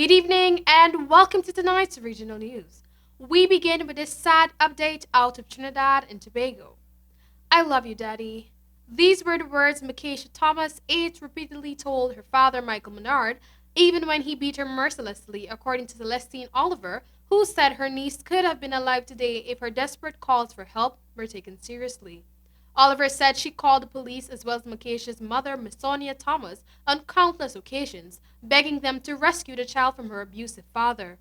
Good evening and welcome to tonight's regional news. We begin with a sad update out of Trinidad and Tobago. I love you, Daddy. These were the words Makesha Thomas, 8, repeatedly told her father, Michael Menard, even when he beat her mercilessly, according to Celestine Oliver, who said her niece could have been alive today if her desperate calls for help were taken seriously. Oliver said she called the police as well as Makesha's mother, Miss Sonia Thomas, on countless occasions, begging them to rescue the child from her abusive father.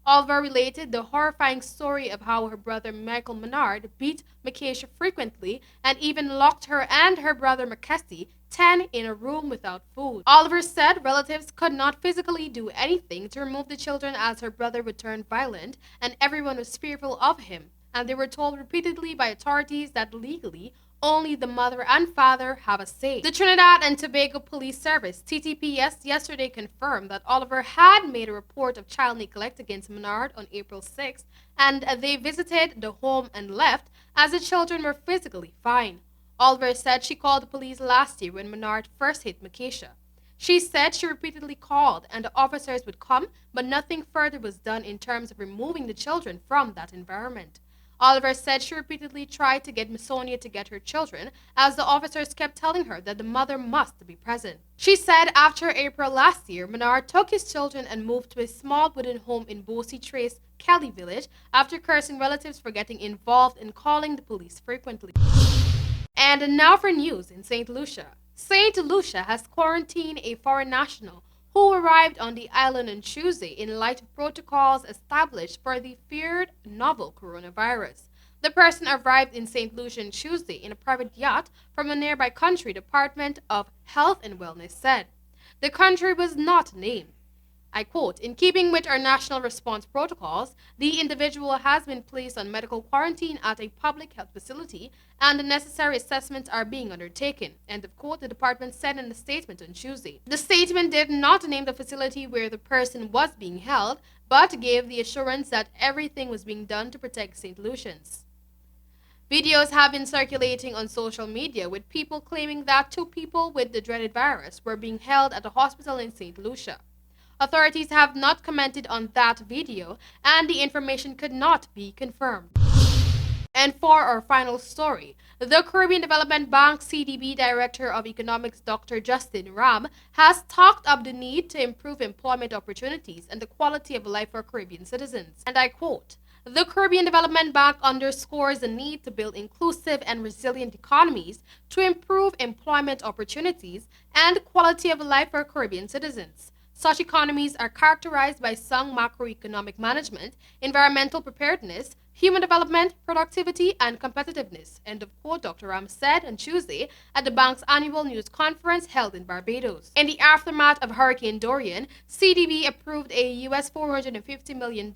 Oliver related the horrifying story of how her brother Michael Menard beat Makesha frequently and even locked her and her brother Makesi, 10, in a room without food. Oliver said relatives could not physically do anything to remove the children as her brother would turn violent and everyone was fearful of him, and they were told repeatedly by authorities that legally only the mother and father have a say. The Trinidad and Tobago Police Service, TTPS, yesterday confirmed that Oliver had made a report of child neglect against Menard on April 6th, and they visited the home and left as the children were physically fine. Oliver said she called the police last year when Menard first hit Makesha. She said she repeatedly called and the officers would come, but nothing further was done in terms of removing the children from that environment. Oliver said she repeatedly tried to get Miss Sonia to get her children, as the officers kept telling her that the mother must be present. She said after April last year, Menard took his children and moved to a small wooden home in Bosie Trace, Kelly Village, after cursing relatives for getting involved and calling the police frequently. And now for news in St. Lucia. St. Lucia has quarantined a foreign national who arrived on the island on Tuesday in light of protocols established for the feared novel coronavirus. The person arrived in St. Lucia on Tuesday in a private yacht from a nearby country, Department of Health and Wellness said. The country was not named. I quote, "In keeping with our national response protocols, the individual has been placed on medical quarantine at a public health facility and the necessary assessments are being undertaken," end of quote, the department said in a statement on Tuesday. The statement did not name the facility where the person was being held, but gave the assurance that everything was being done to protect St. Lucians. Videos have been circulating on social media with people claiming that 2 people with the dreaded virus were being held at a hospital in St. Lucia. Authorities have not commented on that video, and the information could not be confirmed. And for our final story, the Caribbean Development Bank CDB Director of Economics Dr. Justin Ram has talked up the need to improve employment opportunities and the quality of life for Caribbean citizens. And I quote, "The Caribbean Development Bank underscores the need to build inclusive and resilient economies to improve employment opportunities and quality of life for Caribbean citizens. Such economies are characterized by sound macroeconomic management, environmental preparedness, human development, productivity, and competitiveness," end of quote, Dr. Ram said on Tuesday at the bank's annual news conference held in Barbados. In the aftermath of Hurricane Dorian, CDB approved a US $450 million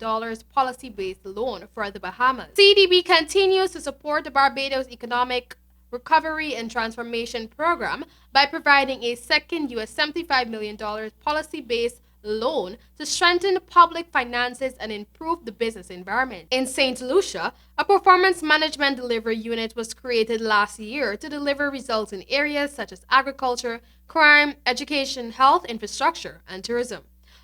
policy-based loan for the Bahamas. CDB continues to support the Barbados economic Recovery and Transformation Program by providing a second US $75 million policy-based loan to strengthen public finances and improve the business environment. In St. Lucia, a performance management delivery unit was created last year to deliver results in areas such as agriculture, crime, education, health, infrastructure, and tourism.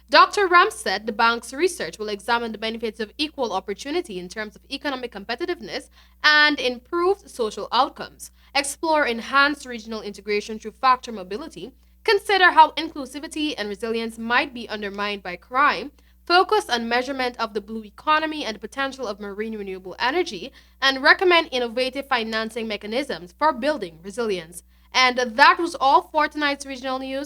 Dr. Ram said the bank's research will examine the benefits of equal opportunity in terms of economic competitiveness and improved social outcomes, explore enhanced regional integration through factor mobility, consider how inclusivity and resilience might be undermined by crime, focus on measurement of the blue economy and the potential of marine renewable energy, and recommend innovative financing mechanisms for building resilience. And that was all for tonight's regional news.